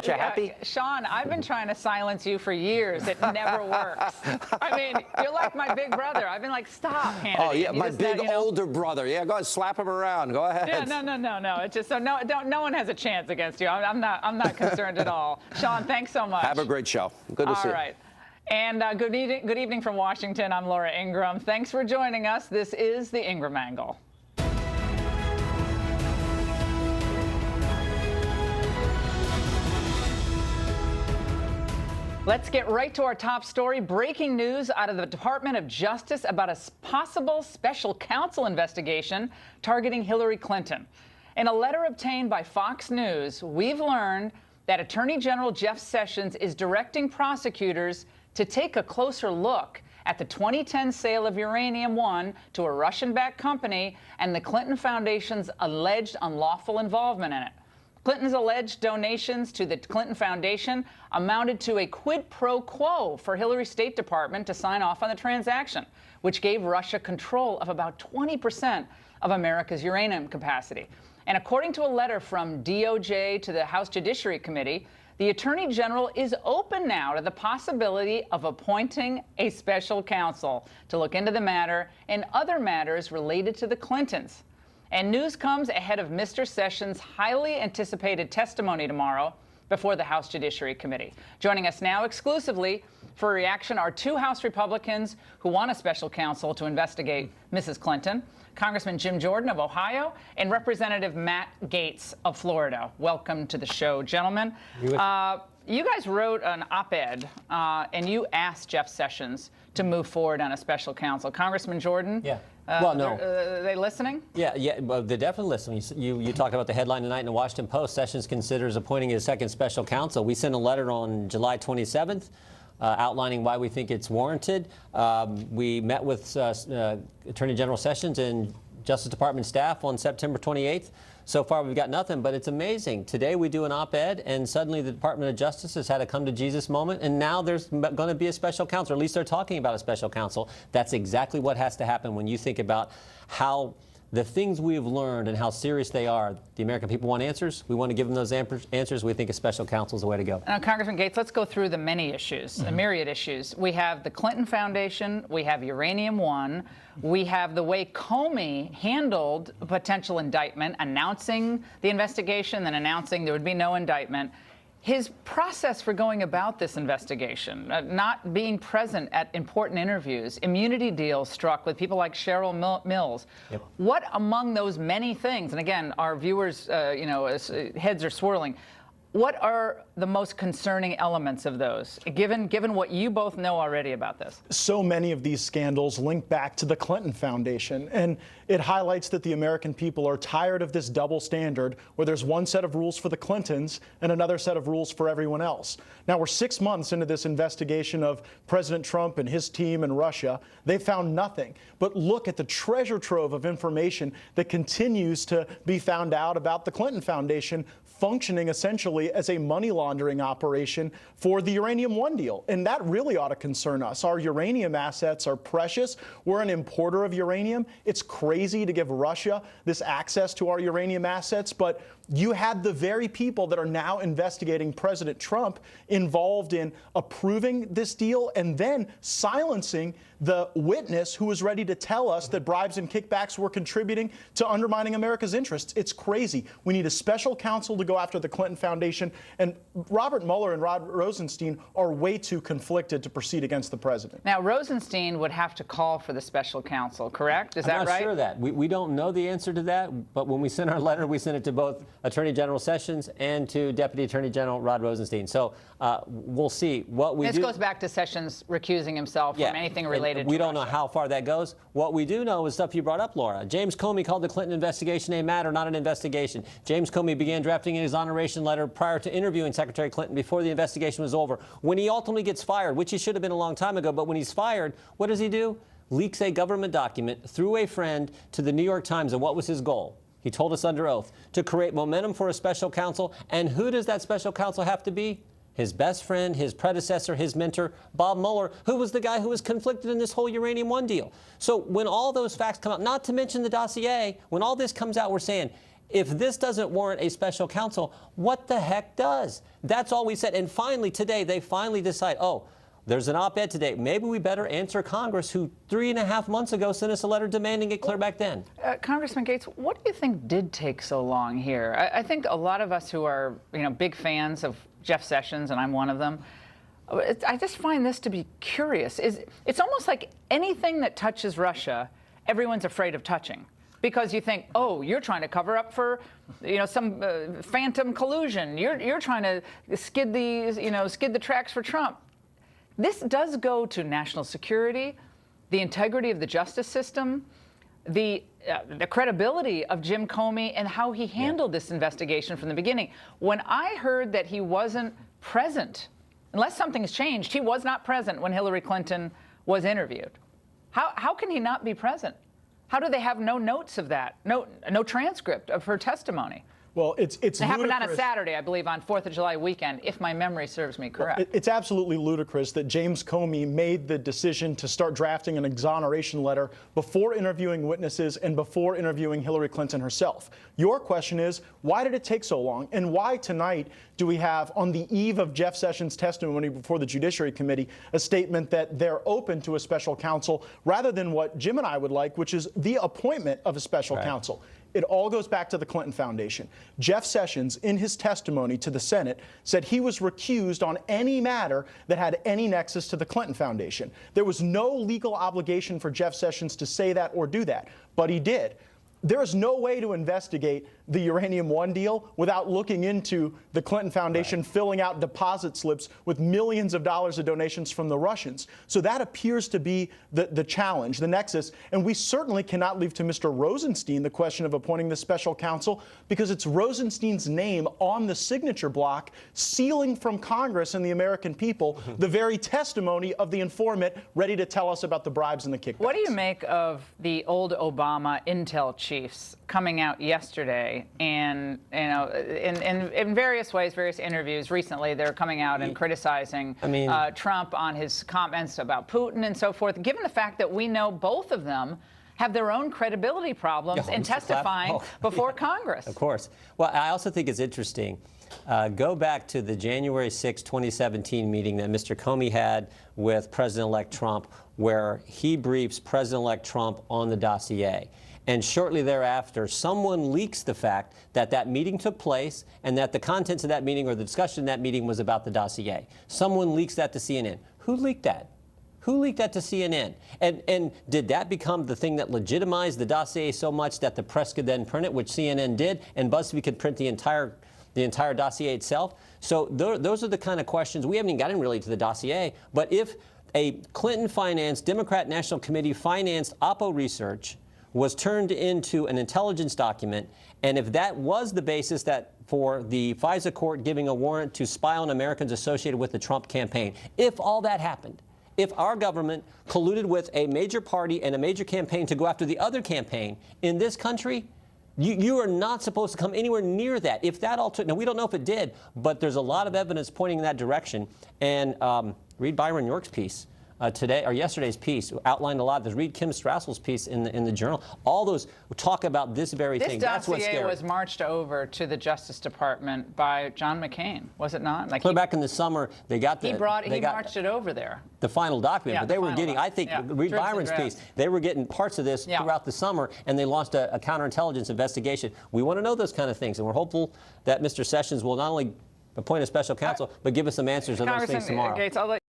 Aren't you happy? Sean, I've been trying to silence you for years. It never works. I mean, you're like my big brother. I've been like, stop, Hannity. Oh, yeah, my big older brother. Yeah, go ahead, slap him around. Go ahead. Yeah, no. It's just so no one has a chance against you. I'm not concerned at all. Sean, thanks so much. Have a great show. Good to see you. All right. And good evening from Washington. I'm Laura Ingraham. Thanks for joining us. This is the Ingraham Angle. Let's get right to our top story. Breaking news out of the Department of Justice about a possible special counsel investigation targeting Hillary Clinton. In a letter obtained by Fox News, we've learned that Attorney General Jeff Sessions is directing prosecutors to take a closer look at the 2010 sale of Uranium One to a Russian-backed company and the Clinton Foundation's alleged unlawful involvement in it. Clinton's alleged donations to the Clinton Foundation amounted to a quid pro quo for Hillary's State Department to sign off on the transaction, which gave Russia control of about 20% of America's uranium capacity. And according to a letter from DOJ to the House Judiciary Committee, the Attorney General is open now to the possibility of appointing a special counsel to look into the matter and other matters related to the Clintons. And news comes ahead of Mr. Sessions' highly anticipated testimony tomorrow before the House Judiciary Committee. Joining us now exclusively for a reaction are two House Republicans who want a special counsel to investigate Mrs. Clinton, Congressman Jim Jordan of Ohio and Representative Matt Gaetz of Florida. Welcome to the show, gentlemen. You guys wrote an op-ed and you asked Jeff Sessions to move forward on a special counsel. Congressman Jordan? Yeah. Well, no. Are they listening? Yeah. Well, they're definitely listening. You talked about the headline tonight in the Washington Post. Sessions considers appointing a second special counsel. We sent a letter on July 27th outlining why we think it's warranted. We met with Attorney General Sessions and Justice Department staff on September 28th. So far, we've got nothing, but it's amazing. Today, we do an op-ed, and suddenly the Department of Justice has had a come-to-Jesus moment, and now there's going to be a special counsel, or at least they're talking about a special counsel. That's exactly what has to happen when you think about how the things we've learned and how serious they are. The American people want answers. We want to give them those answers. We think a special counsel is the way to go. Now, Congressman Gaetz, let's go through the many issues, the myriad issues. We have the Clinton Foundation. We have Uranium One. We have the way Comey handled a potential indictment, announcing the investigation, then announcing there would be no indictment. His process for going about this investigation, not being present at important interviews, immunity deals struck with people like Cheryl Mills. Yep. What among those many things, and again, our viewers, heads are swirling, what are the most concerning elements of those, given what you both know already about this? So many of these scandals link back to the Clinton Foundation, and it highlights that the American people are tired of this double standard where there's one set of rules for the Clintons and another set of rules for everyone else. Now, we're 6 months into this investigation of President Trump and his team in Russia. They found nothing. But look at the treasure trove of information that continues to be found out about the Clinton Foundation, functioning essentially as a money laundering operation for the Uranium One deal. And that really ought to concern us. Our uranium assets are precious. We're an importer of uranium. It's crazy to give Russia this access to our uranium assets, but you had the very people that are now investigating President Trump involved in approving this deal and then silencing the witness who was ready to tell us that bribes and kickbacks were contributing to undermining America's interests. It's crazy. We need a special counsel to go after the Clinton Foundation, and Robert Mueller and Rod Rosenstein are way too conflicted to proceed against the president. Now, Rosenstein would have to call for the special counsel, correct? Is that right? I'm not sure of that. We don't know the answer to that, but when we sent our letter, we sent it to both Attorney General Sessions and to Deputy Attorney General Rod Rosenstein. So we'll see what we do. This goes back to Sessions recusing himself from anything related to We don't know how far that goes. What we do know is stuff you brought up, Laura. James Comey called the Clinton investigation a matter, not an investigation. James Comey began drafting an exoneration letter prior to interviewing Secretary Clinton before the investigation was over. When he ultimately gets fired, which he should have been a long time ago, but when he's fired, what does he do? Leaks a government document through a friend to the New York Times. And what was his goal? He told us under oath to create momentum for a special counsel. And who does that special counsel have to be? His best friend, his predecessor, his mentor, Bob Mueller, who was the guy who was conflicted in this whole Uranium One deal. So when all those facts come out, not to mention the dossier, when all this comes out, we're saying If this doesn't warrant a special counsel, what the heck does? That's all we said. And finally, today, they finally decide, oh, there's an op-ed today. Maybe we better answer Congress, who 3.5 months ago sent us a letter demanding it clear back then. Congressman Gaetz, what do you think did take so long here? I think a lot of us who are, big fans of Jeff Sessions, and I'm one of them, I just find this to be curious. It's almost like anything that touches Russia, everyone's afraid of touching. Because you think, oh, you're trying to cover up for, some phantom collusion. You're trying to skid the tracks for Trump. This does go to national security, the integrity of the justice system, the credibility of Jim Comey and how he handled this investigation from the beginning. When I heard that he wasn't present, unless something's changed, he was not present when Hillary Clinton was interviewed. How can he not be present? How do they have no notes of that, no transcript of her testimony? Well, it happened on a Saturday, I believe, on 4th of July weekend, if my memory serves me correct. Well, it's absolutely ludicrous that James Comey made the decision to start drafting an exoneration letter before interviewing witnesses and before interviewing Hillary Clinton herself. Your question is, why did it take so long? And why tonight do we have, on the eve of Jeff Sessions' testimony before the Judiciary Committee, a statement that they're open to a special counsel rather than what Jim and I would like, which is the appointment of a special counsel? It all goes back to the Clinton Foundation. Jeff Sessions, in his testimony to the Senate, said he was recused on any matter that had any nexus to the Clinton Foundation. There was no legal obligation for Jeff Sessions to say that or do that, but he did. There is no way to investigate the Uranium One deal without looking into the Clinton Foundation filling out deposit slips with millions of dollars of donations from the Russians. So that appears to be the challenge, the nexus. And we certainly cannot leave to Mr. Rosenstein the question of appointing the special counsel, because it's Rosenstein's name on the signature block, sealing from Congress and the American people the very testimony of the informant ready to tell us about the bribes and the kickbacks. What do you make of the old Obama intel chiefs coming out yesterday and, in various ways, various interviews recently, they're coming out and criticizing Trump on his comments about Putin and so forth, given the fact that we know both of them have their own credibility problems in testifying before Congress. Of course. Well, I also think it's interesting. Go back to the January 6, 2017 meeting that Mr. Comey had with President-elect Trump, where he briefs President-elect Trump on the dossier. And shortly thereafter, someone leaks the fact that that meeting took place and that the contents of that meeting or the discussion in that meeting was about the dossier. Someone leaks that to CNN. Who leaked that? Who leaked that to CNN? And did that become the thing that legitimized the dossier so much that the press could then print it, which CNN did, and BuzzFeed could print the entire dossier itself? So those are the kind of questions. We haven't even gotten really to the dossier, but if a Clinton-financed, Democrat National Committee-financed Oppo research was turned into an intelligence document, and if that was the basis that for the FISA court giving a warrant to spy on Americans associated with the Trump campaign, if all that happened, if our government colluded with a major party and a major campaign to go after the other campaign in this country, you are not supposed to come anywhere near that. If that all took, now we don't know if it did, but there's a lot of evidence pointing in that direction. And read Byron York's piece. Today or yesterday's piece outlined a lot. There's read Kim Strassel's piece in the Journal. All those talk about this very thing. That's what's scary. This dossier was marched over to the Justice Department by John McCain, was it not? Clear back in the summer, they got the. He marched it over there. The final document, yeah, but they were getting. I think read Byron's piece. They were getting parts of this throughout the summer, and they launched a counterintelligence investigation. We want to know those kind of things, and we're hopeful that Mr. Sessions will not only appoint a special counsel, but give us some answers on those things tomorrow. Gaetz,